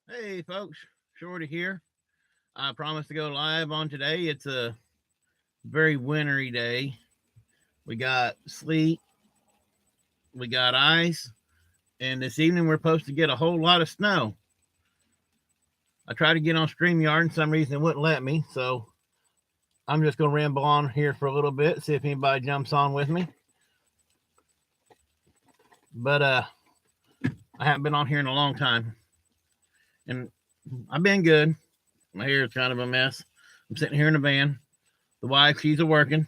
Hey, folks, Shorty here. I promised to go live on today. It's a very wintry day. We got sleet, we got ice, and this evening we're supposed to get a whole lot of snow. I tried to get on StreamYard and some reason it wouldn't let me, so I'm just going to ramble on here for a little bit, see if anybody jumps on with me. But I haven't been on here in a long time, and I've been good. My hair is kind of a mess. I'm sitting here in the van. The wife, she's a working.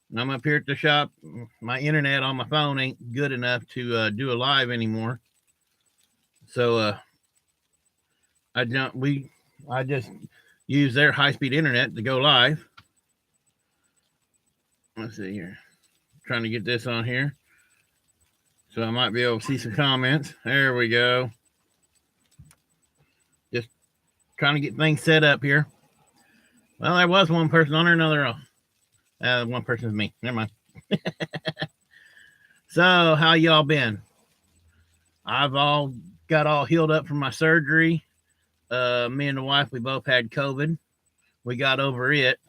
And I'm up here at the shop. My internet on my phone ain't good enough to do a live anymore. So I just use their high speed internet to go live. Let's see here. Trying to get this on here. So I might be able to see some comments. There we go. Just trying to get things set up here. Well, there was one person on there, another one person's me. Never mind. So how y'all been? I've all got all healed up from my surgery. Me and the wife, we both had COVID. We got over it.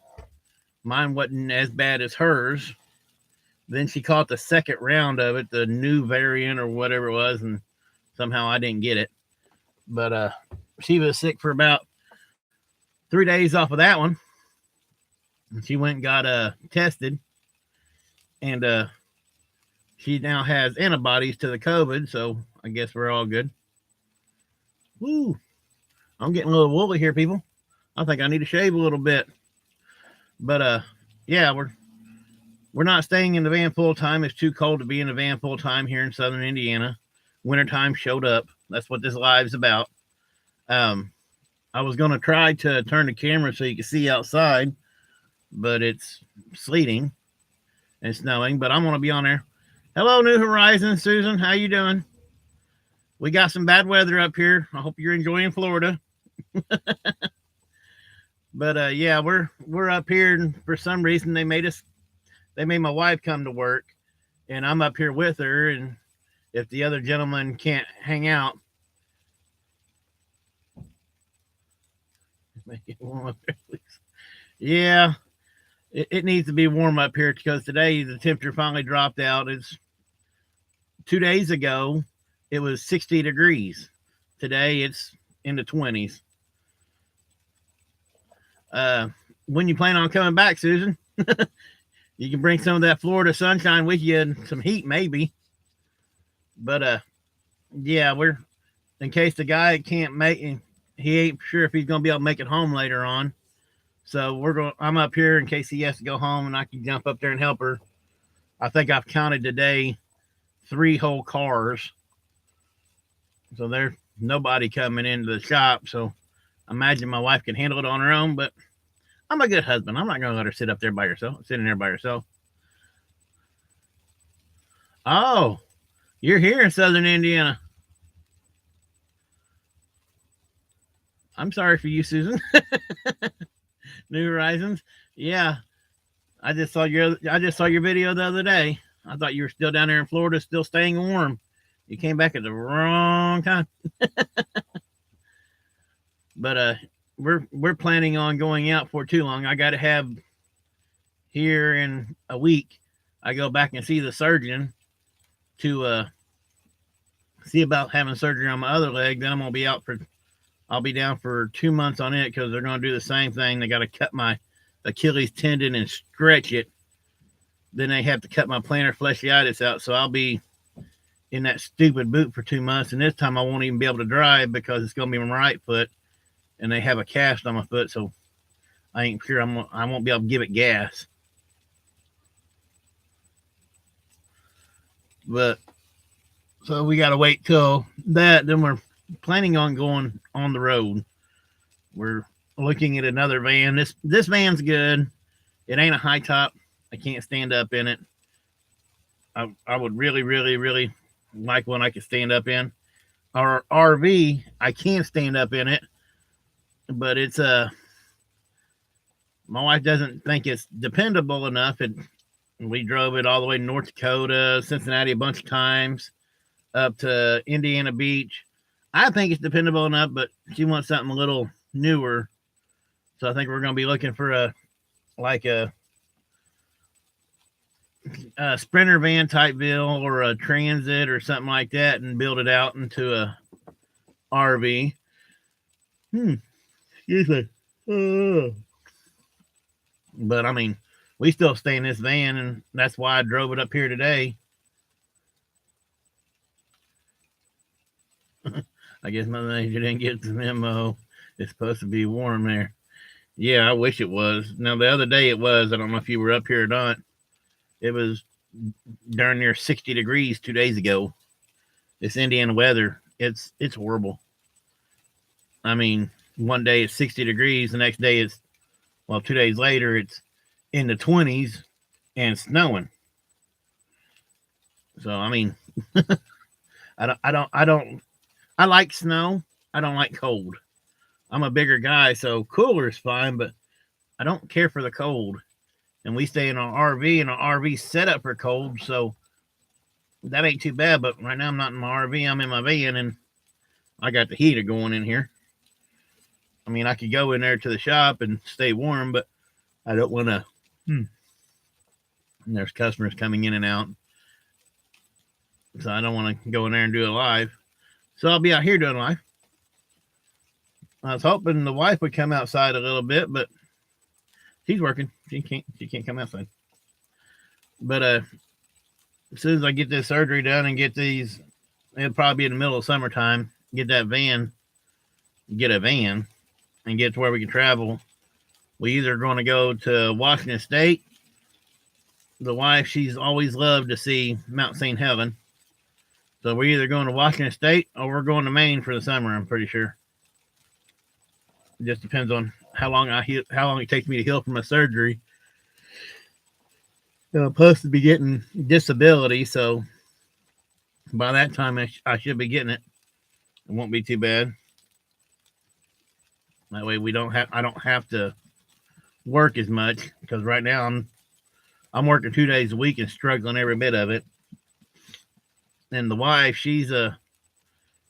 Mine wasn't as bad as hers. Then she caught the second round of it, the new variant or whatever it was, and somehow I didn't get it. But she was sick for about 3 days off of that one. And she went and got tested, and she now has antibodies to the COVID, so I guess we're all good. Woo! I'm getting a little woolly here, people. I think I need to shave a little bit. But yeah, we're not staying in the van full time. It's too cold to be in the van full time here in southern Indiana. Wintertime showed up. That's what this live's about. I was gonna try to turn the camera so you can see outside, but it's sleeting and snowing. But I'm gonna be on there. Hello, New Horizons, Susan. How you doing? We got some bad weather up here. I hope you're enjoying Florida. But yeah, we're up here, and for some reason they made my wife come to work, and I'm up here with her. And if the other gentleman can't hang out, make it warm up there, please. Yeah, it needs to be warm up here because today the temperature finally dropped out. It's 2 days ago, it was 60 degrees. Today it's in the 20s. When you plan on coming back, Susan? You can bring some of that Florida sunshine with you and some heat, maybe. But yeah, we're in case the guy can't make it, he ain't sure if he's gonna be able to make it home later on. So I'm up here in case he has to go home, and I can jump up there and help her. I think I've counted today 3 whole cars. So there's nobody coming into the shop. So I imagine my wife can handle it on her own, but I'm a good husband. I'm not going to let her sit up there by herself, sitting there by herself. Oh, you're here in southern Indiana. I'm sorry for you, Susan. New Horizons. Yeah, I just saw your video the other day. I thought you were still down there in Florida, still staying warm. You came back at the wrong time. But we're planning on going out for too long. I got to have here in a week. I go back and see the surgeon to see about having surgery on my other leg. Then I'm gonna be I'll be down for 2 months on it because they're gonna do the same thing. They got to cut my Achilles tendon and stretch it. Then they have to cut my plantar fasciitis out. So I'll be in that stupid boot for 2 months, and this time I won't even be able to drive because it's gonna be my right foot, and they have a cast on my foot, so I ain't sure I won't be able to give it gas. But so we got to wait till that. Then we're planning on going on the road. We're looking at another van. This van's good. It ain't a high top. I can't stand up in it. I would really, really, really like one I could stand up in. Our RV, I can stand up in it, but it's my wife doesn't think it's dependable enough. We drove it all the way to North Dakota, Cincinnati a bunch of times, up to Indiana Beach. I think it's dependable enough, but she wants something a little newer. So I think we're going to be looking for like a Sprinter van type deal or a Transit or something like that, and build it out into a RV. Excuse me. But I mean, we still stay in this van, and that's why I drove it up here today. I guess my manager didn't get the memo. It's supposed to be warm there. Yeah, I wish it was. Now the other day it was. I don't know if you were up here or not. It was darn near 60 degrees 2 days ago. This Indiana weather, it's horrible. I mean, one day it's 60 degrees, the next day it's 2 days later it's in the 20s and snowing. So I mean, I like snow. I don't like cold. I'm a bigger guy, so cooler is fine, but I don't care for the cold. And we stay in an RV, and our RV set up for cold, so that ain't too bad. But right now I'm not in my RV, I'm in my van, and I got the heater going in here. I mean, I could go in there to the shop and stay warm, but I don't want to. And there's customers coming in and out, so I don't want to go in there and do it live. So I'll be out here doing live. I was hoping the wife would come outside a little bit, but she's working. She can't come outside. But as soon as I get this surgery done and get these, it'll probably be in the middle of summertime. Get a van, and get to where we can travel. We either going to go to Washington State. The wife, she's always loved to see Mount St. Helens. So we're either going to Washington State or we're going to Maine for the summer, I'm pretty sure. It just depends on how long it takes me to heal from my surgery. Plus to be getting disability, so by that time I should be getting it. It won't be too bad. That way I don't have to work as much, because right now I'm working 2 days a week and struggling every bit of it. And the wife, she's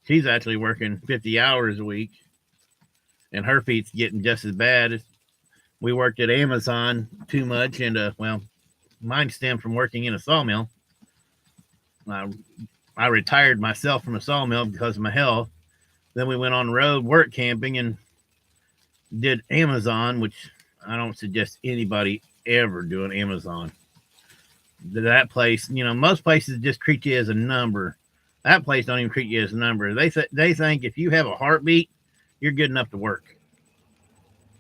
actually working 50 hours a week, and her feet's getting just as bad. We worked at Amazon too much, and mine stemmed from working in a sawmill. I retired myself from a sawmill because of my health. Then we went on the road work camping and did Amazon, which I don't suggest anybody ever doing Amazon. That place, most places just treat you as a number. That place don't even treat you as a number. They think if you have a heartbeat, you're good enough to work,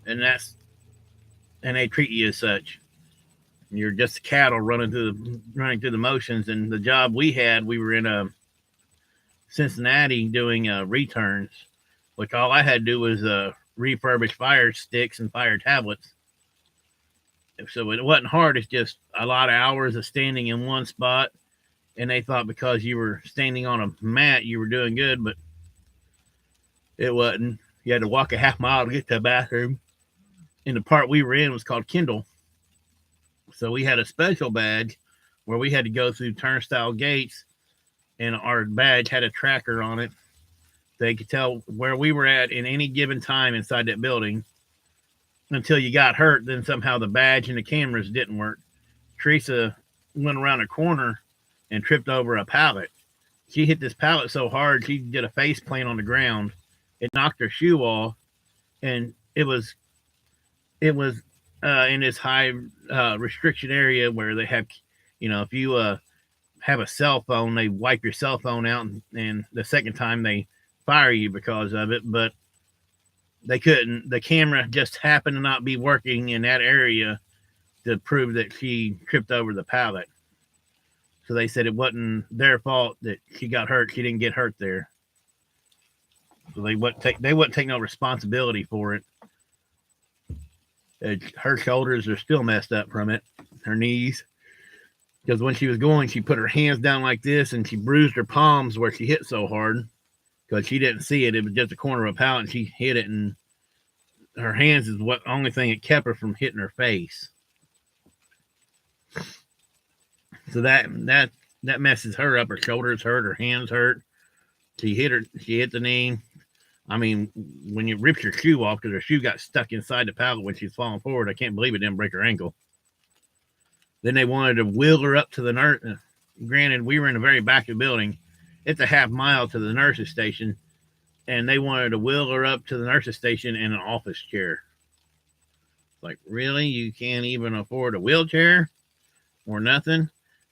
and they treat you as such. You're just cattle running through the motions. And the job we were in Cincinnati doing returns, which all I had to do was refurbish fire sticks and fire tablets. So it wasn't hard. It's just a lot of hours of standing in one spot. And they thought because you were standing on a mat, you were doing good, but it wasn't. You had to walk a half mile to get to the bathroom. And the part we were in was called Kindle. So we had a special badge where we had to go through turnstile gates, and our badge had a tracker on it. They could tell where we were at in any given time inside that building. Until you got hurt, then somehow the badge and the cameras didn't work. Teresa went around a corner and tripped over a pallet. She hit this pallet so hard she did a face plant on the ground. It knocked her shoe off, and it was in this high restriction area where they have, if you have a cell phone, they wipe your cell phone out, and the second time they fire you because of it. But they couldn't. The camera just happened to not be working in that area to prove that she tripped over the pallet. So they said it wasn't their fault that she got hurt. She didn't get hurt there. So they wouldn't take no responsibility for it. Her shoulders are still messed up from it. Her knees. Because when she was going, she put her hands down like this, and she bruised her palms where she hit so hard. Because she didn't see it. It was just a corner of a pallet, and she hit it, and her hands is what only thing that kept her from hitting her face. So that messes her up. Her shoulders hurt, her hands hurt. She hit the knee. I mean, when you rip your shoe off because her shoe got stuck inside the pallet when she's falling forward, I can't believe it didn't break her ankle. Then they wanted to wheel her up to the nurse. Granted, we were in the very back of the building. It's a half mile to the nurse's station, and they wanted to wheel her up to the nurse's station in an office chair. Like, really? You can't even afford a wheelchair or nothing?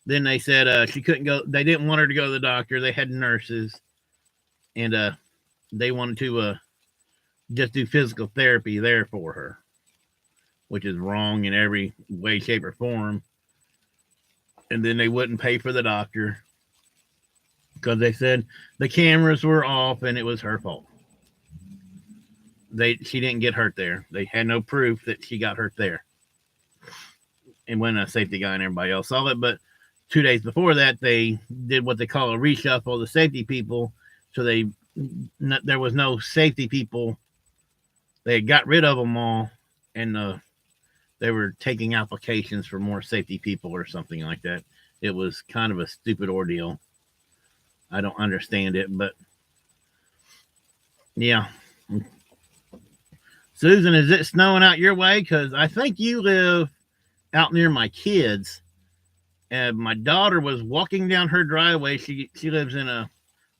Then they said she couldn't go. They didn't want her to go to the doctor. They had nurses, and they wanted to just do physical therapy there for her, which is wrong in every way, shape, or form. And then they wouldn't pay for the doctor because they said the cameras were off and it was her fault. She didn't get hurt there. They had no proof that she got hurt there. And when a safety guy and everybody else saw it, but 2 days before that, they did what they call a reshuffle of the safety people. So there was no safety people. They got rid of them all, and they were taking applications for more safety people or something like that. It was kind of a stupid ordeal. I don't understand it, but yeah. Susan, is it snowing out your way? Because I think you live out near my kids. And my daughter was walking down her driveway. She lives in a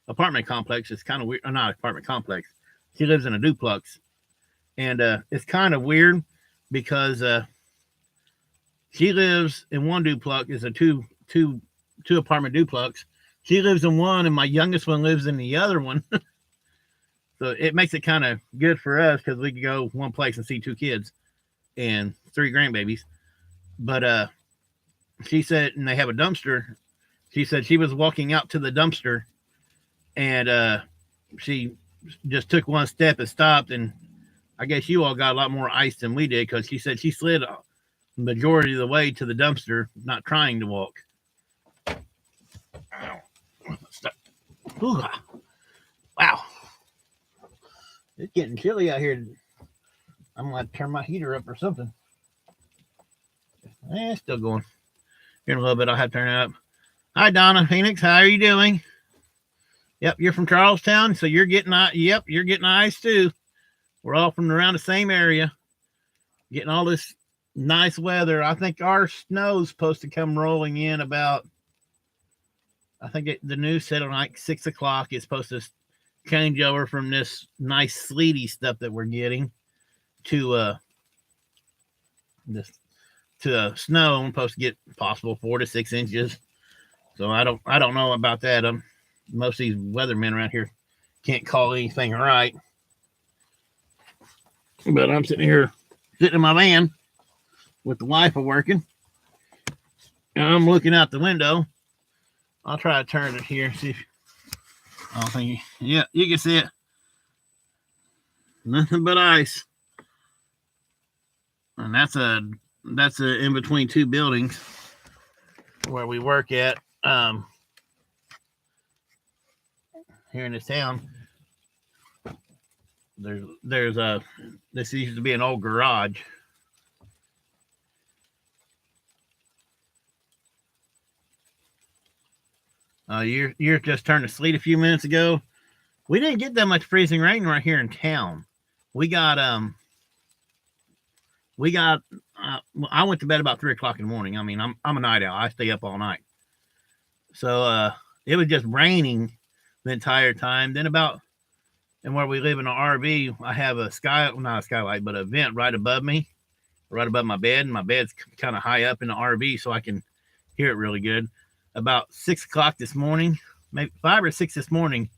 apartment complex. It's kind of weird. Not apartment complex. She lives in a duplex. And it's kind of weird because she lives in one duplex. It's a two apartment duplex. She lives in one, and my youngest one lives in the other one. So it makes it kind of good for us because we can go one place and see 2 kids and 3 grandbabies. But she said, and they have a dumpster. She said she was walking out to the dumpster, and she just took one step and stopped. And I guess you all got a lot more ice than we did because she said she slid the majority of the way to the dumpster, not trying to walk. Ooh, wow. It's getting chilly out here. I'm going to turn my heater up or something. It's still going. Here in a little bit, I'll have to turn it up. Hi, Donna Phoenix. How are you doing? Yep, you're from Charlestown, so you're getting ice too. We're all from around the same area. Getting all this nice weather. I think our snow's supposed to come rolling in about, I think the news said on like 6 o'clock. It's supposed to change over from this nice sleety stuff that we're getting to snow. I'm supposed to get possible 4 to 6 inches. So I don't know about that. Most of these weathermen around here can't call anything right. But I'm sitting in my van with the Wi-Fi working. And I'm looking out the window. I'll try to turn it here. See if I don't think yeah, you can see it. Nothing but ice. And that's in between 2 buildings where we work at here in this town. This used to be an old garage. You're just turned to sleet a few minutes ago. We didn't get that much freezing rain right here in town. We got I went to bed about 3 o'clock in the morning. I mean, I'm a night owl. I stay up all night. So it was just raining the entire time. Then and where we live in an RV, I have not a skylight, but a vent right above me, right above my bed. And my bed's kind of high up in the RV, so I can hear it really good. About 6 o'clock this morning, maybe 5 or 6 this morning,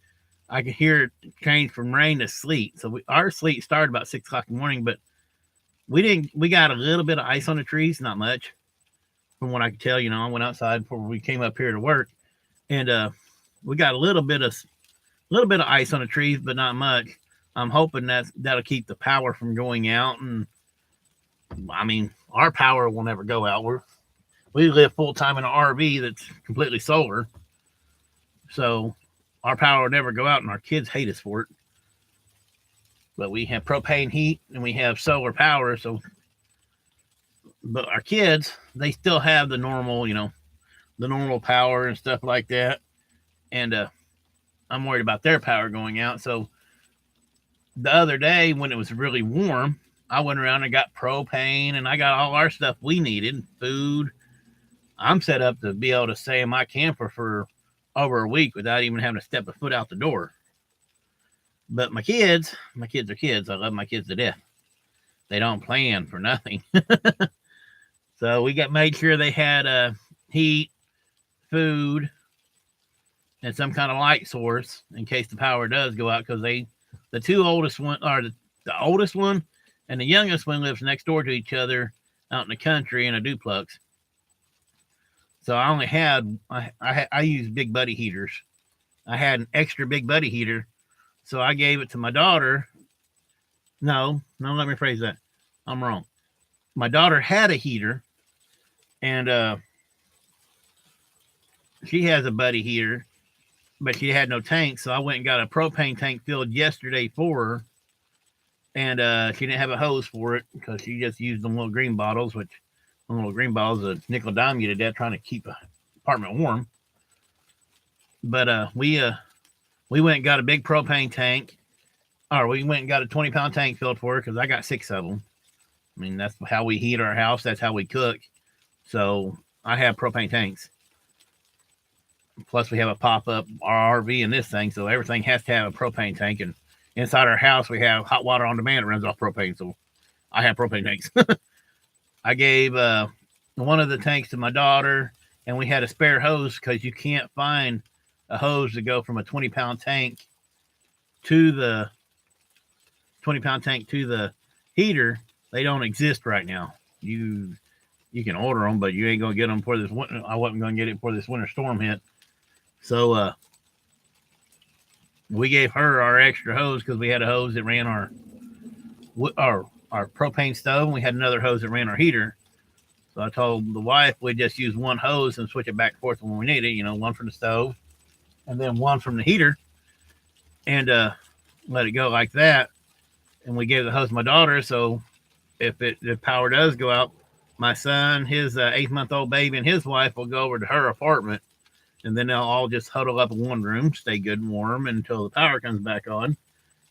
I could hear it change from rain to sleet. So our sleet started about 6 o'clock in the morning, but we got a little bit of ice on the trees, not much. From what I could tell, I went outside before we came up here to work, and we got a little bit of ice on the trees, but not much. I'm hoping that'll keep the power from going out. And I mean, our power will never go out. We live full time in an RV that's completely solar, so our power will never go out, and our kids hate us for it. But we have propane heat and we have solar power, but our kids, they still have the normal, the normal power and stuff like that. And I'm worried about their power going out. So the other day when it was really warm, I went around and got propane and I got all our stuff we needed, food. I'm set up to be able to stay in my camper for over a week without even having to step a foot out the door. But my kids are kids. I love my kids to death. They don't plan for nothing. So we got made sure they had heat, food, and some kind of light source in case the power does go out. Because the two oldest one, or the oldest one and the youngest one lives next door to each other out in the country in a duplex. So I only had I used big buddy heaters. I had an extra big buddy heater, so I gave it to my daughter. No, let me phrase that. I'm wrong. My daughter had a heater, and she has a buddy heater, but she had no tank, so I went and got a propane tank filled yesterday for her, and she didn't have a hose for it because she just used them little green bottles, which little green bottles a nickel dime you to death trying to keep an apartment warm. But we went and got a big propane tank, or we went and got a 20-pound tank filled for her because I got 6 of them. I mean, that's how we heat our house. That's how we cook. So I have propane tanks. Plus, we have a pop-up RV in this thing, so everything has to have a propane tank. And inside our house, we have hot water on demand that runs off propane. So I have propane tanks. I gave one of the tanks to my daughter, and we had a spare hose because you can't find a hose to go from a 20-pound tank to the 20-pound tank to the heater. They don't exist right now. You can order them, but you ain't gonna get them for this winter. I wasn't gonna get it before this winter storm hit. So we gave her our extra hose because we had a hose that ran our propane stove, and we had another hose that ran our heater. So I told the wife we'd just use one hose and switch it back and forth when we need it. One from the stove and then one from the heater, and let it go like that. And we gave the hose to my daughter, so if power does go out, my son, his 8-month-old baby, and his wife will go over to her apartment, and then they'll all just huddle up in one room, stay good and warm until the power comes back on.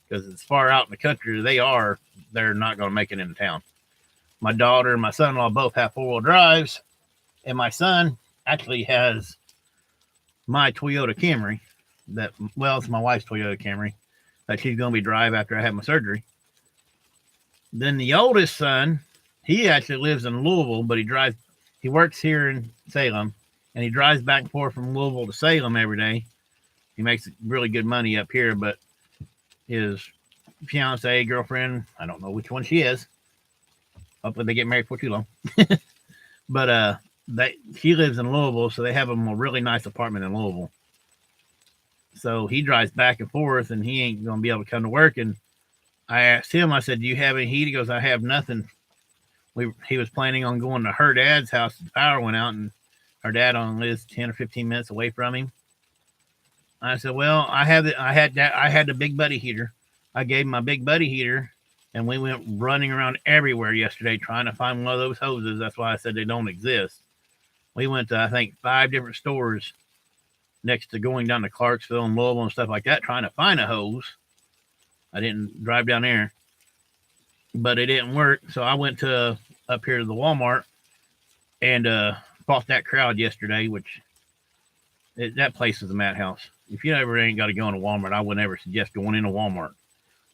Because as far out in the country they're not going to make it into town. My daughter and my son-in-law both have 4-wheel drives, and my son actually has my Toyota Camry. It's my wife's Toyota Camry that she's going to be driving after I have my surgery. Then the oldest son, he actually lives in Louisville, but he works here in Salem, and he drives back and forth from Louisville to Salem every day. He makes really good money up here, but his fiance, girlfriend, I don't know which one she is. Hopefully they get married before too long. But she lives in Louisville, so they have a really nice apartment in Louisville. So he drives back and forth, and he ain't going to be able to come to work. And I asked him, I said, do you have any heat? He goes, I have nothing. He was planning on going to her dad's house. The power went out, and her dad only lives 10 or 15 minutes away from him. I said, well, I had the big buddy heater. I gave him my big buddy heater, and we went running around everywhere yesterday trying to find one of those hoses. That's why I said they don't exist. We went to, I think, 5 different stores next to going down to Clarksville and Louisville and stuff like that, trying to find a hose. I didn't drive down there, but it didn't work. So I went up here to the Walmart and fought that crowd yesterday, which that place is a madhouse. If you ever ain't got to go into Walmart, I would never suggest going into Walmart,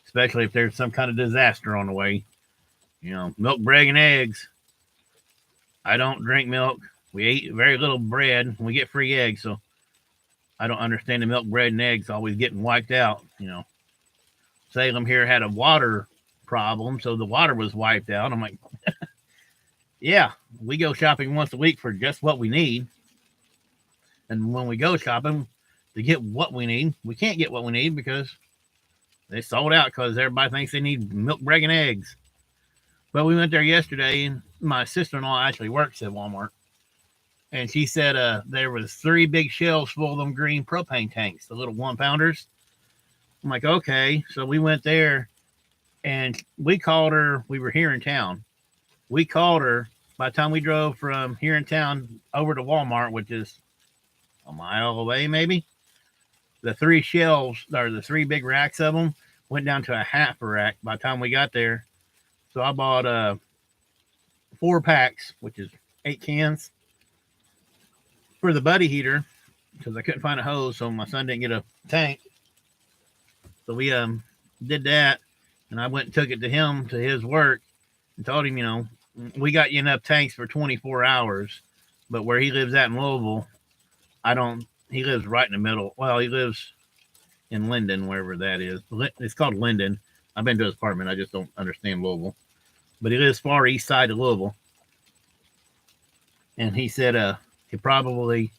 especially if there's some kind of disaster on the way. Milk, bread, and eggs. I don't drink milk. We eat very little bread, and we get free eggs, so I don't understand the milk, bread, and eggs always getting wiped out. Salem here had a water problem, so the water was wiped out. I'm like, yeah, we go shopping once a week for just what we need. And when we go shopping to get what we need, we can't get what we need because they sold out because everybody thinks they need milk, bread, and eggs. But we went there yesterday, and my sister-in-law actually works at Walmart. And she said there was 3 big shelves full of them green propane tanks, the little 1-pounders. I'm like, okay. So we went there, and we called her. We were here in town. We called her. By the time we drove from here in town over to Walmart, which is a mile away maybe, the 3 shelves, or the 3 big racks of them, went down to a half a rack by the time we got there. So I bought 4 packs, which is 8 cans for the buddy heater because I couldn't find a hose, so my son didn't get a tank. So we did that, and I went and took it to him to his work and told him, we got you enough tanks for 24 hours, but where he lives at in Louisville, I don't. He lives right in the middle. Well, he lives in Linden, wherever that is. It's called Linden. I've been to his apartment. I just don't understand Louisville, but he lives far east side of Louisville. And he said, he probably,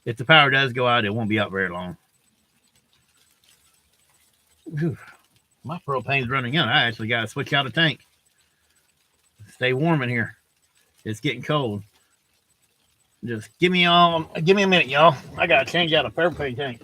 if the power does go out, it won't be out very long. Whew. My propane's running out. I actually got to switch out a tank. Stay warm in here. It's getting cold. Just give me a minute, y'all. I got to change out a propane tank.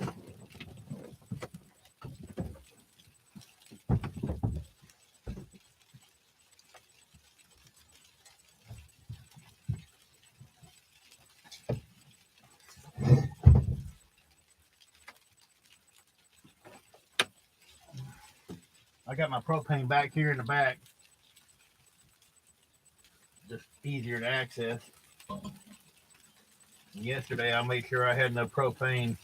I got my propane back here in the back. Just easier to access. Yesterday, I made sure I had no propane.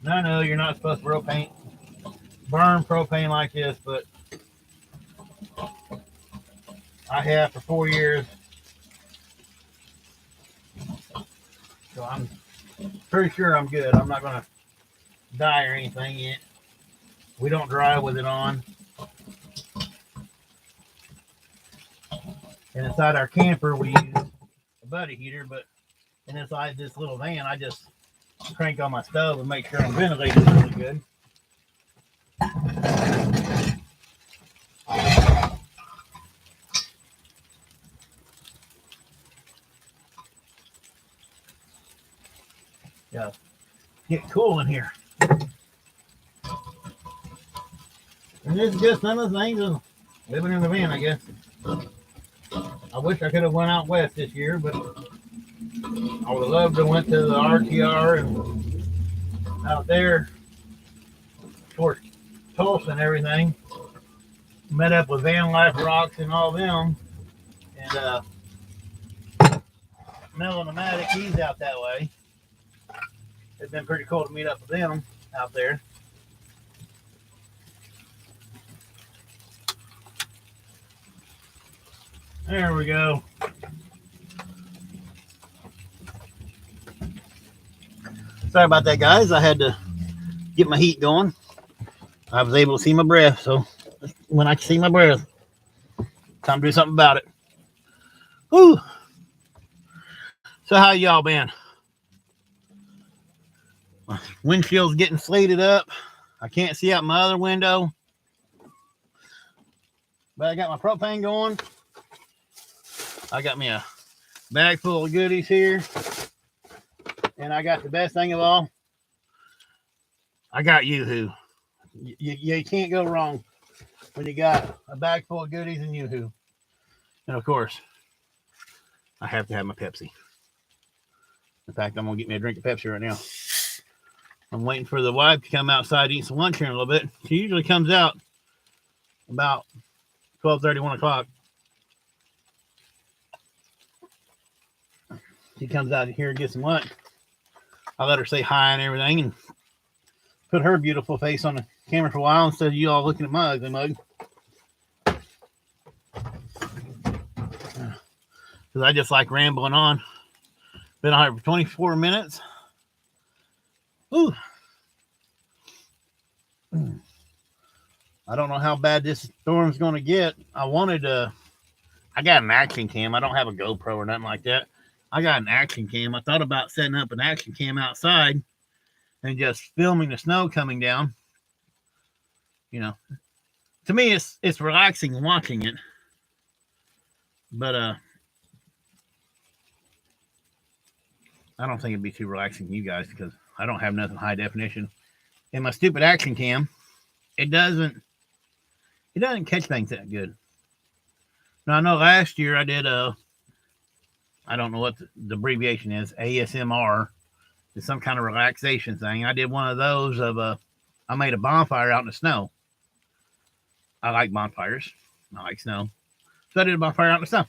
And I know you're not supposed to burn propane like this, but I have for 4 years. So I'm pretty sure I'm good. I'm not going to die or anything yet. We don't drive with it on. And inside our camper, we use a buddy heater, but inside this little van, I just crank on my stove and make sure I'm ventilated really good. Yeah, get cool in here. And it's just some of the things of living in the van, I guess. I wish I could have went out west this year, but I would have loved to went to the RTR and out there towards Tulsa and everything. Met up with Van Life Rocks and all them. And Mel and Matic, he's out that way. It's been pretty cool to meet up with them out there. There we go. Sorry about that, guys. I had to get my heat going. I was able to see my breath, so when I can see my breath, time to do something about it. Whew. So how y'all been? My windshield's getting slated up. I can't see out my other window. But I got my propane going. I got me a bag full of goodies here. And I got the best thing of all. I got Yoo-Hoo. You can't go wrong when you got a bag full of goodies and Yoo-Hoo. And of course, I have to have my Pepsi. In fact, I'm going to get me a drink of Pepsi right now. I'm waiting for the wife to come outside and eat some lunch here in a little bit. She usually comes out about 12:30, 1 o'clock. She comes out here and gets some lunch. I let her say hi and everything and put her beautiful face on the camera for a while instead of you all looking at my ugly mug. Because I just like rambling on. Been on here for 24 minutes. Ooh. I don't know how bad this storm's going to get. I got an action cam. I don't have a GoPro or nothing like that. I got an action cam. I thought about setting up an action cam outside and just filming the snow coming down. You know, to me, it's relaxing watching it. But I don't think it'd be too relaxing to you guys because I don't have nothing high definition. In my stupid action cam, it doesn't catch things that good. Now I know last year I did I don't know what the abbreviation is, ASMR. It's some kind of relaxation thing. I did one of those I made a bonfire out in the snow. I like bonfires. I like snow. So I did a bonfire out in the snow.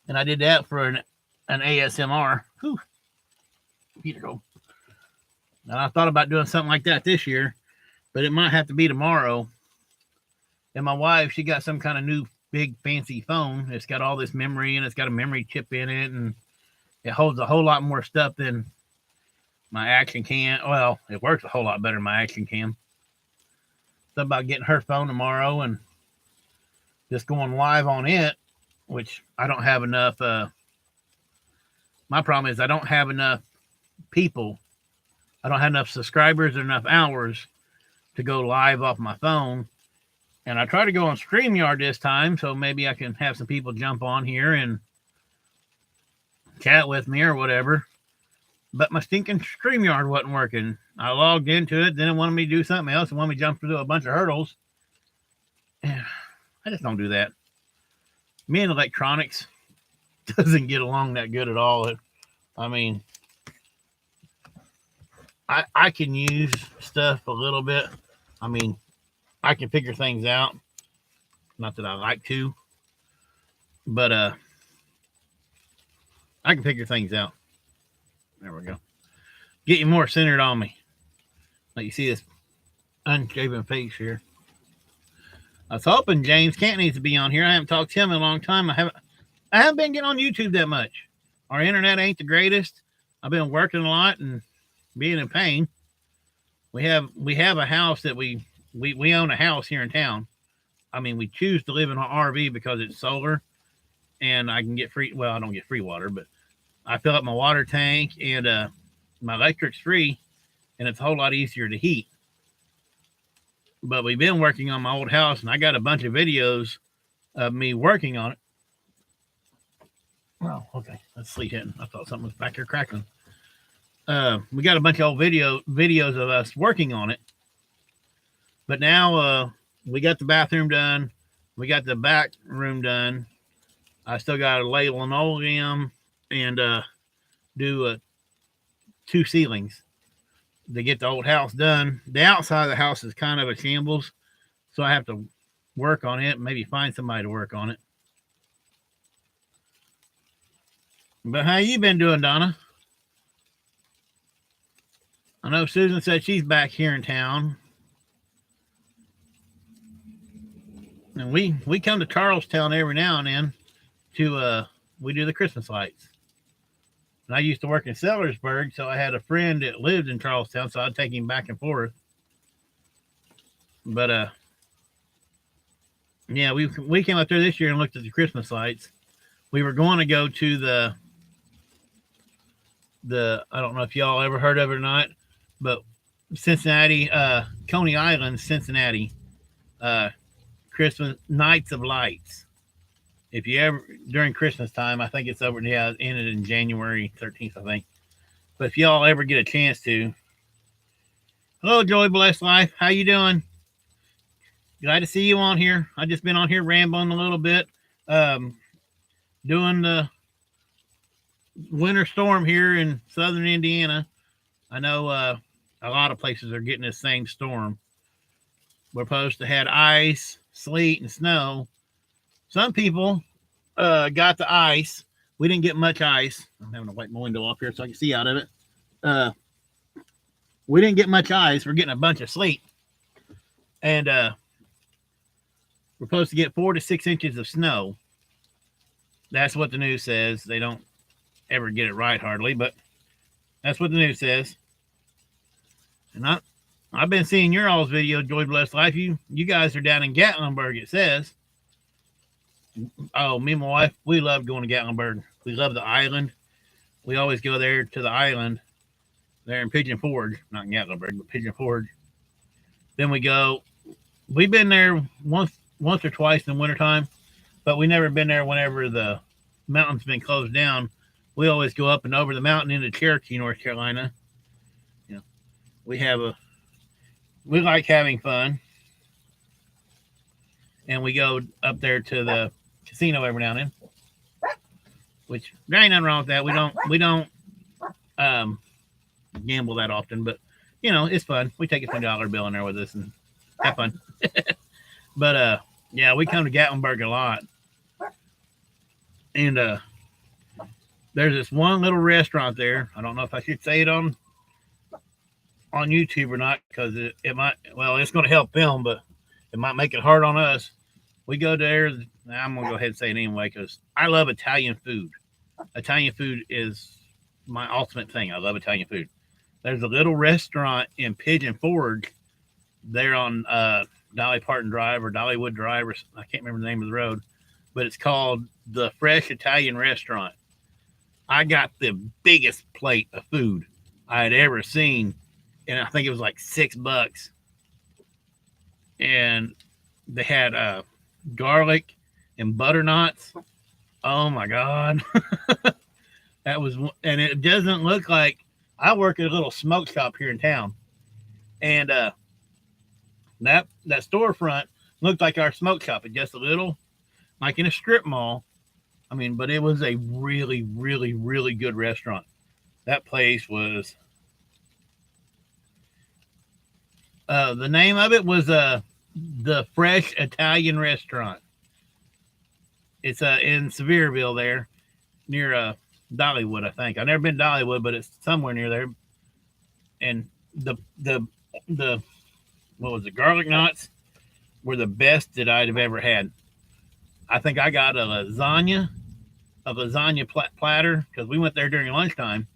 And I did that for an ASMR. Whew. Beautiful. And I thought about doing something like that this year, but it might have to be tomorrow. And my wife, she got some kind of new big fancy phone. It's got all this memory and it's got a memory chip in it, and it holds a whole lot more stuff than my Action Cam. Well, it works a whole lot better than my Action Cam. So about getting her phone tomorrow and just going live on it, which I don't have enough. My problem is I don't have enough people. I don't have enough subscribers or enough hours to go live off my phone. And I try to go on StreamYard this time, so maybe I can have some people jump on here and chat with me or whatever. But my stinking StreamYard wasn't working. I logged into it, then it wanted me to do something else. It wanted me to jump through a bunch of hurdles. I just don't do that. Me and electronics doesn't get along that good at all. I mean, I can use stuff a little bit. I mean, I can figure things out. Not that I like to, but I can figure things out. There we go. Get you more centered on me. Like you see this unshaven face here. I was hoping James Kent needs to be on here. I haven't talked to him in a long time. I haven't been getting on YouTube that much. Our internet ain't the greatest. I've been working a lot and being in pain. We have a house that we own a house here in town. I mean, we choose to live in an RV because it's solar and I can get free. Well, I don't get free water, but I fill up my water tank and my electric's free and it's a whole lot easier to heat. But we've been working on my old house and I got a bunch of videos of me working on it. Oh, okay. That's sleet hitting. I thought something was back here crackling. We got a bunch of old videos of us working on it. But now we got the bathroom done. We got the back room done. I still got to lay linoleum and do 2 ceilings to get the old house done. The outside of the house is kind of a shambles, so I have to work on it, maybe find somebody to work on it. But how you been doing, Donna? I know Susan said she's back here in town. And we come to Charlestown every now and then to we do the Christmas lights. And I used to work in Sellersburg, so I had a friend that lived in Charlestown, so I'd take him back and forth. But yeah, we came up there this year and looked at the Christmas lights. We were going to go to the I don't know if y'all ever heard of it or not, but Cincinnati, Coney Island, Cincinnati, Christmas Nights of Lights. If you ever, during Christmas time, I think it's over, yeah, it ended in January 13th, I think. But if y'all ever get a chance to. Hello, Joy Blessed Life. How you doing? Glad to see you on here. I just been on here rambling a little bit. Doing the winter storm here in southern Indiana. I know a lot of places are getting this same storm. We're supposed to have ice, sleet, and snow. Some people got the ice. We didn't get much ice. I'm having to wipe my window off here so I can see out of it. We didn't get much ice. We're getting a bunch of sleet. And we're supposed to get 4 to 6 inches of snow. That's what the news says. They don't ever get it right hardly, but that's what the news says. And I've been seeing your all's video, Joy Blessed Life. You guys are down in Gatlinburg, it says. Oh, me and my wife, we love going to Gatlinburg. We love the island. We always go there to the island there in Pigeon Forge. Not in Gatlinburg, but Pigeon Forge. Then we go. We've been there once or twice in the wintertime, but we never been there whenever the mountain's been closed down. We always go up and over the mountain into Cherokee, North Carolina. You know, we like having fun. And we go up there to the casino every now and then. Which there ain't nothing wrong with that. We don't gamble that often, but you know, it's fun. We take a $10 bill in there with us and have fun. But yeah, we come to Gatlinburg a lot, and there's this one little restaurant there. I don't know if I should say it on YouTube or not, because it might. Well, it's going to help them, but it might make it hard on us. We go there. I'm going to go ahead and say it anyway, because I love Italian food. Italian food is my ultimate thing. I love Italian food. There's a little restaurant in Pigeon Forge there on Dolly Parton Drive or Dollywood Drive, or I can't remember the name of the road, but it's called the Fresh Italian Restaurant. I got the biggest plate of food I had ever seen, and I think it was like $6. And they had garlic and butternut. Oh my God. That was, and it doesn't look like, I work at a little smoke shop here in town, and that storefront looked like our smoke shop. It just a little, like in a strip mall. I mean, but it was a really, really, really good restaurant. That place was, the name of it was the Fresh Italian Restaurant. It's in Sevierville there, near Dollywood, I think. I've never been to Dollywood, but it's somewhere near there. And the what was it, garlic knots were the best that I'd have ever had. I think I got a lasagna platter, because we went there during lunchtime.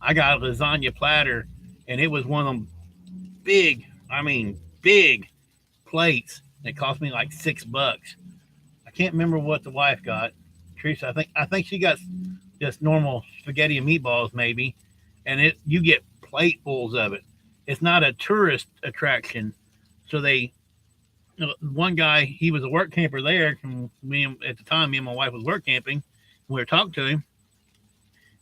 I got a lasagna platter, and it was one of them big plates. It cost me like $6. I can't remember what the wife got. Teresa, I think she got just normal spaghetti and meatballs maybe, and you get platefuls of it. It's not a tourist attraction, so one guy, he was a work camper there. At the time, me and my wife was work camping. We were talking to him,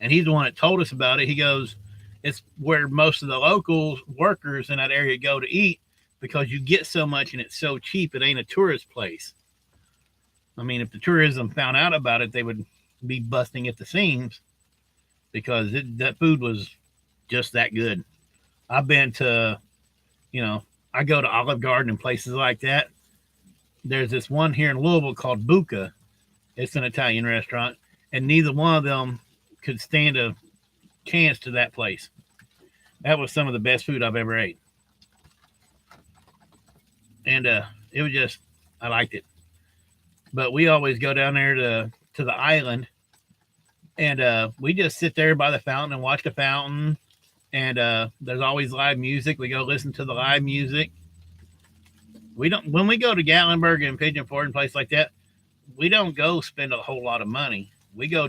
and he's the one that told us about it. He goes, it's where most of the local workers in that area go to eat, because you get so much and it's so cheap. It ain't a tourist place. I mean, if the tourism found out about it, they would be busting at the seams, because that food was just that good. I've been to, I go to Olive Garden and places like that. There's this one here in Louisville called Buca. It's an Italian restaurant, and neither one of them could stand a chance to that place. That was some of the best food I've ever ate. And it was just, I liked it. But we always go down there to the island, and we just sit there by the fountain and watch the fountain. And there's always live music. We go listen to the live music. When we go to Gatlinburg and Pigeon Forge and places like that, we don't go spend a whole lot of money. We go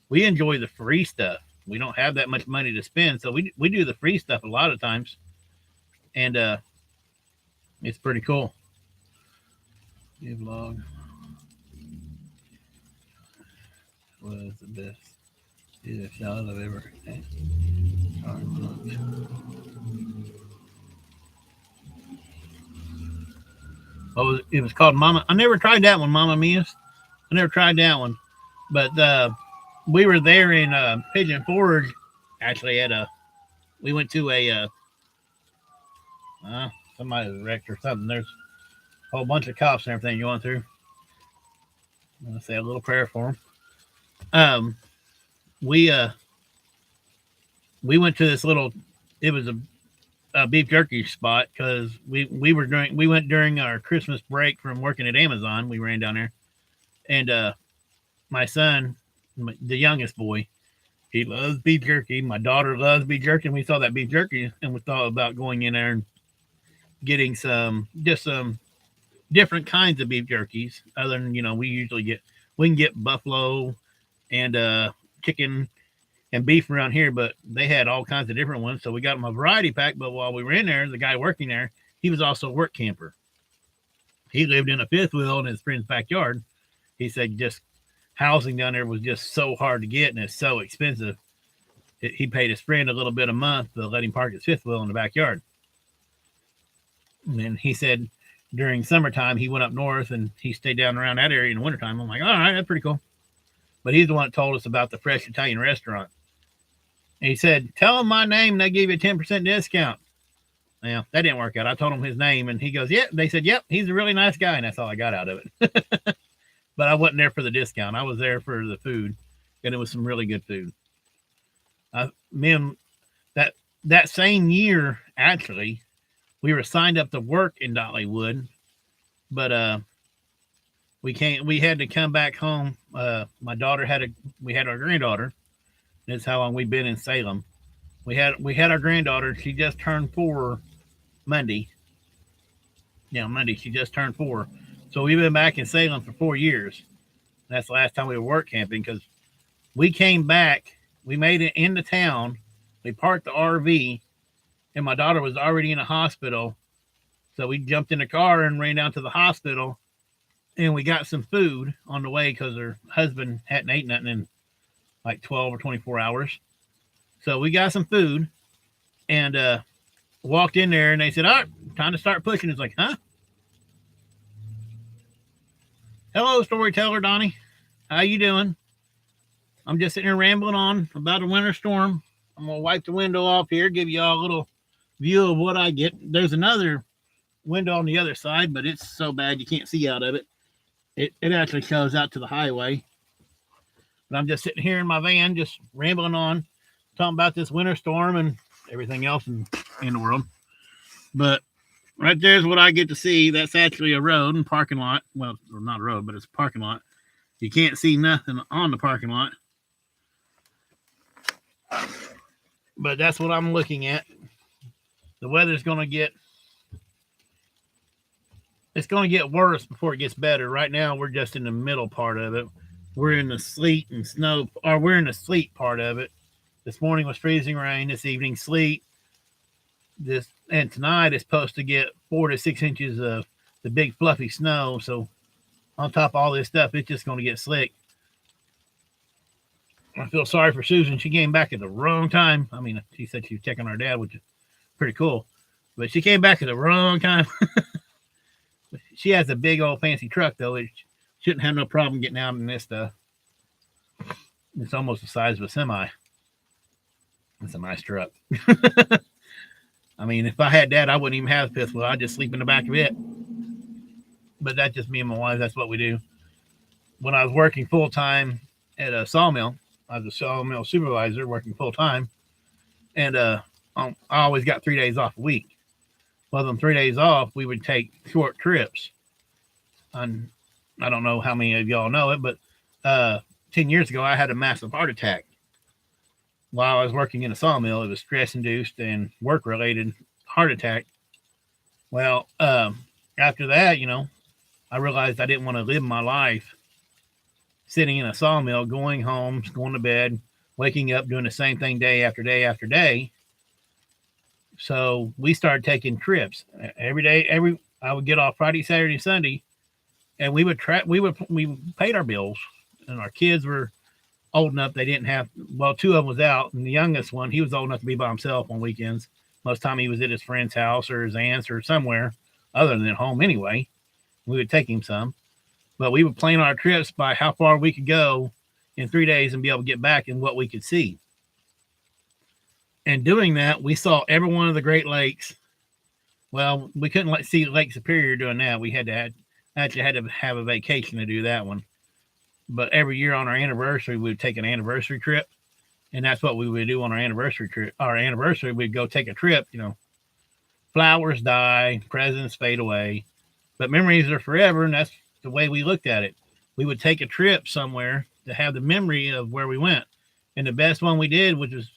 we enjoy the free stuff. We don't have that much money to spend, so we do the free stuff a lot of times. And it's pretty cool. New vlog was the best salad I've ever had. Oh, it was called Mama. I never tried that one, Mama Mia's. I never tried that one, but we were there in Pigeon Forge. Actually, we went to somebody was wrecked or something. There's a whole bunch of cops and everything going through. I'm gonna say a little prayer for them. We went to this little. It was a beef jerky spot, because we went during our Christmas break from working at Amazon. We ran down there, and my son, the youngest boy, he loves beef jerky. My daughter loves beef jerky, and we saw that beef jerky, and we thought about going in there and getting some different kinds of beef jerkies. Other than, we can get buffalo and chicken and beef around here, but they had all kinds of different ones. So we got them a variety pack. But while we were in there, the guy working there, he was also a work camper. He lived in a fifth wheel in his friend's backyard. He said just housing down there was just so hard to get, and it's so expensive. He paid his friend a little bit a month to let him park his fifth wheel in the backyard. And then he said during summertime, he went up north and he stayed down around that area in the wintertime. I'm like, all right, that's pretty cool. But he's the one that told us about the Fresh Italian Restaurant. And he said, "Tell him my name, and they give you a 10% discount." Well, that didn't work out. I told him his name, and he goes, "Yep." They said, "Yep, he's a really nice guy," and that's all I got out of it. But I wasn't there for the discount. I was there for the food, and it was some really good food. Me and that same year, actually, we were signed up to work in Dollywood, but we had to come back home. My daughter we had our granddaughter. That's how long we've been in Salem. We had our granddaughter. She just turned 4 Monday. Yeah, Monday she just turned 4. So we've been back in Salem for 4 years. That's the last time we were work camping because we came back. We made it into town. We parked the RV, and my daughter was already in a hospital. So we jumped in the car and ran down to the hospital, and we got some food on the way because her husband hadn't ate nothing in like 12 or 24 hours. So we got some food and walked in there, and they said, "All right, time to start pushing." It's like, huh? Hello, storyteller Donnie. How you doing? I'm just sitting here rambling on about a winter storm. I'm gonna wipe the window off here, give you all a little view of what I get. There's another window on the other side, but it's so bad you can't see out of it. It actually shows out to the highway. But I'm just sitting here in my van, just rambling on, talking about this winter storm and everything else in the world. But right there's what I get to see. That's actually a road and parking lot. Well, not a road, but it's a parking lot. You can't see nothing on the parking lot. But that's what I'm looking at. The weather's going to get worse before it gets better. Right now, we're just in the middle part of it. We're in the sleet and snow, or we're in the sleet part of it. This morning was freezing rain. This evening, sleet. And tonight is supposed to get 4 to 6 inches of the big fluffy snow. So on top of all this stuff, it's just going to get slick. I feel sorry for Susan. She came back at the wrong time. I mean, she said she was checking our dad, which is pretty cool. But she came back at the wrong time. She has a big old fancy truck, though. It shouldn't have no problem getting out in this stuff. It's almost the size of a semi. It's a nice truck. I mean, if I had that, I wouldn't even have a fifth wheel. I'd just sleep in the back of it. But that's just me and my wife. That's what we do. When I was working full-time at a sawmill, I was a sawmill supervisor working full-time. And I always got 3 days off a week. Well, them 3 days off, we would take short trips. And I don't know how many of y'all know it, but 10 years ago, I had a massive heart attack. While I was working in a sawmill, it was stress-induced and work-related heart attack. Well, after that, I realized I didn't want to live my life sitting in a sawmill, going home, going to bed, waking up, doing the same thing day after day after day. So we started taking trips every day. I would get off Friday, Saturday, Sunday, and we paid our bills, and our kids were old enough. They didn't have, well, 2 of them was out, and the youngest one, he was old enough to be by himself on weekends. Most of the time he was at his friend's house or his aunt's or somewhere other than at home anyway. We would take him some, but we would plan our trips by how far we could go in 3 days and be able to get back and what we could see. And doing that, we saw every one of the Great Lakes. Well, we couldn't see Lake Superior doing that. We had to have a vacation to do that one. But every year on our anniversary, we would take an anniversary trip. And that's what we would do on our anniversary trip. Our anniversary, we'd go take a trip, Flowers die, presents fade away, but memories are forever. And that's the way we looked at it. We would take a trip somewhere to have the memory of where we went. And the best one we did, which was,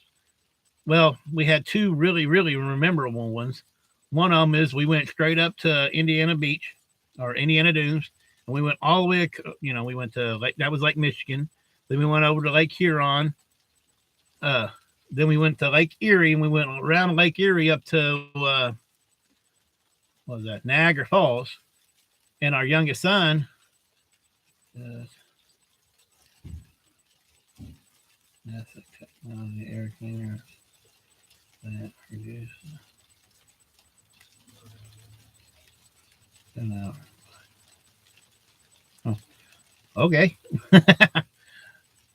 well, we had 2 really, really memorable ones. One of them is we went straight up to Indiana Beach or Indiana Dunes. And we went all the way, we went to that was Lake Michigan. Then we went over to Lake Huron. Then we went to Lake Erie, and we went around Lake Erie up to, what was that, Niagara Falls. And our youngest son, that's a technology air cleaner that produces. Oh, okay.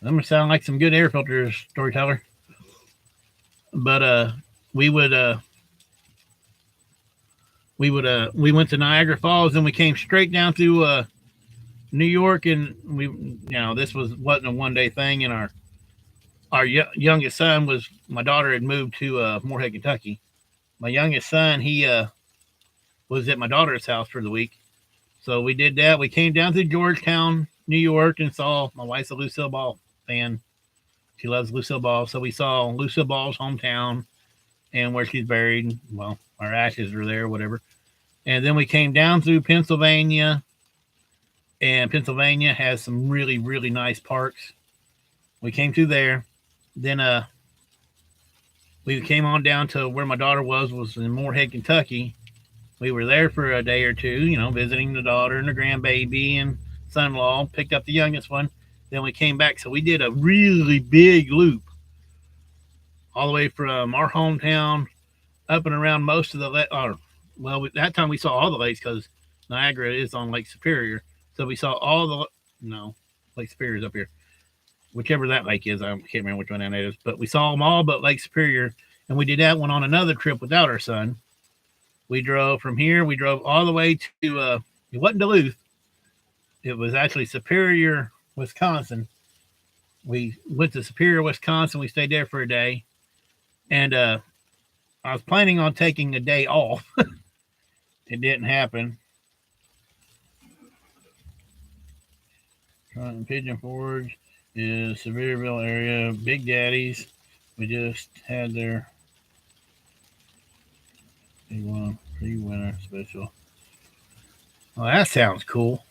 Them sound like some good air filters, storyteller. But we went to Niagara Falls and we came straight down through New York, and this wasn't a 1 day thing. And our youngest son was, my daughter had moved to Moorhead, Kentucky. My youngest son, he was at my daughter's house for the week. So we did that. We came down to Georgetown, New York, and saw, my wife's a Lucille Ball fan. She loves Lucille Ball. So we saw Lucille Ball's hometown and where she's buried. Well, our ashes are there, whatever. And then we came down through Pennsylvania, and Pennsylvania has some really, really nice parks. We came through there. Then we came on down to where my daughter was in Moorhead, Kentucky. We were there for a day or two, visiting the daughter and the grandbaby and son-in-law, picked up the youngest one. Then we came back. So we did a really big loop all the way from our hometown up and around most of the that time we saw all the lakes because Niagara is on Lake Superior. So we saw Lake Superior's up here. Whichever that lake is, I can't remember which one that is. But we saw them all but Lake Superior. And we did that one on another trip without our son. We drove from here. We drove all the way to, it wasn't Duluth. It was actually Superior, Wisconsin. We went to Superior, Wisconsin. We stayed there for a day. And I was planning on taking a day off. It didn't happen. Pigeon Forge is Sevierville area. Big Daddies. We just had their pre-winter special. Oh, that sounds cool.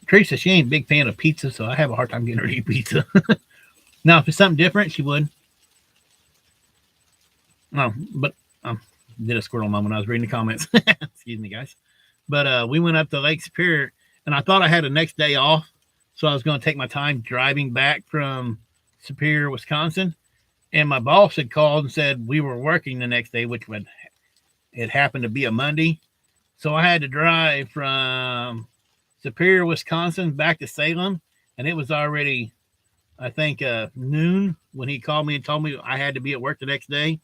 Teresa, she ain't a big fan of pizza, so I have a hard time getting her to eat pizza. Now, if it's something different, she would. No, but did a squirrel moment. I was reading the comments. Excuse me, guys. But we went up to Lake Superior, and I thought I had the next day off, so I was going to take my time driving back from Superior, Wisconsin. And my boss had called and said we were working the next day, which it happened to be a Monday. So I had to drive from Superior, Wisconsin back to Salem, and it was already, I think, noon when he called me and told me I had to be at work the next day.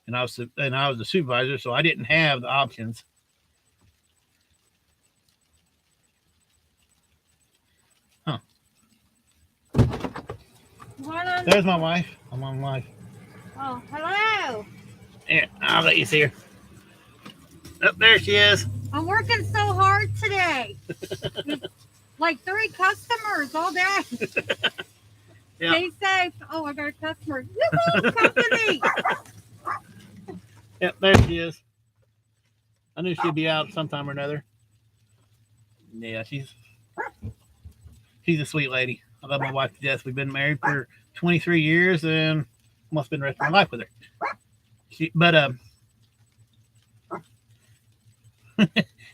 And I was the supervisor, so I didn't have the options. Huh. There's my wife. I'm on live. Oh, hello. Here, I'll let you see her. Oh, there she is. I'm working so hard today. Like 3 customers all day. Yeah. Stay safe. Oh, I got a customer. Yoo-hoo, company. Yep, there she is. I knew she'd be out sometime or another. Yeah, she's a sweet lady. I love my wife to death. We've been married for 23 years and almost spend the rest of my life with her.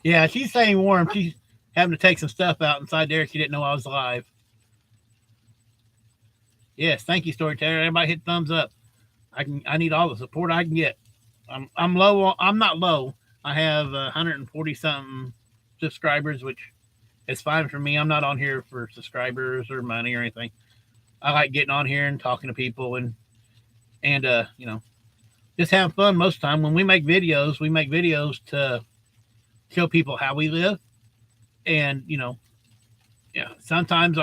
Yeah, she's staying warm. She's having to take some stuff out inside there. She didn't know I was alive. Yes, thank you, Storyteller. Everybody hit thumbs up. I need all the support I can get. I'm low. I'm not low. I have 140 something subscribers, which is fine for me. I'm not on here for subscribers or money or anything. I like getting on here and talking to people and just having fun most of the time. When we make videos to show people how we live. And, sometimes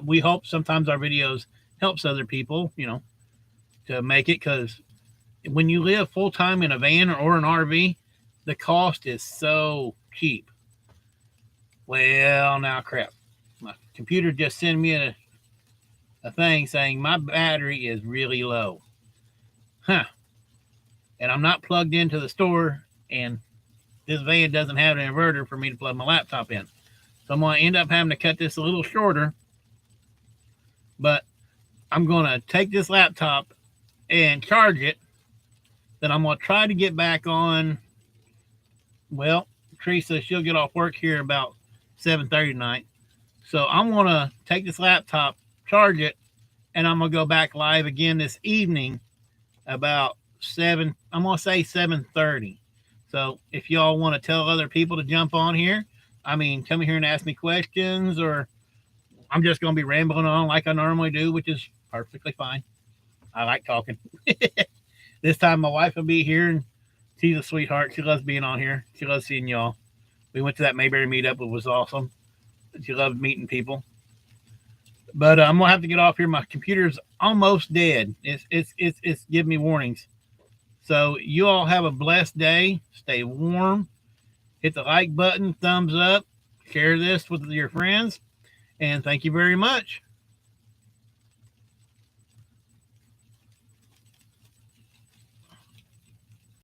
we hope sometimes our videos helps other people, to make it, because when you live full time in a van or an RV, the cost is so cheap. Well, now crap. My computer just sent me a thing saying my battery is really low. Huh. And I'm not plugged into the store, and this van doesn't have an inverter for me to plug my laptop in. So I'm going to end up having to cut this a little shorter. But I'm going to take this laptop and charge it. Then I'm going to try to get back on. Well, Teresa, she'll get off work here about 7:30 tonight. So I'm going to take this laptop, charge it, and I'm going to go back live again this evening about 7:30. So if y'all want to tell other people to jump on here, come here and ask me questions, or I'm just going to be rambling on like I normally do, which is perfectly fine. I like talking. This time my wife will be here, and she's a sweetheart. She loves being on here. She loves seeing y'all. We went to that Mayberry meetup. It was awesome. She loved meeting people. But I'm gonna have to get off here. My computer's almost dead. It's giving me warnings. So you all have a blessed day. Stay warm. Hit the like button, thumbs up, share this with your friends, and thank you very much.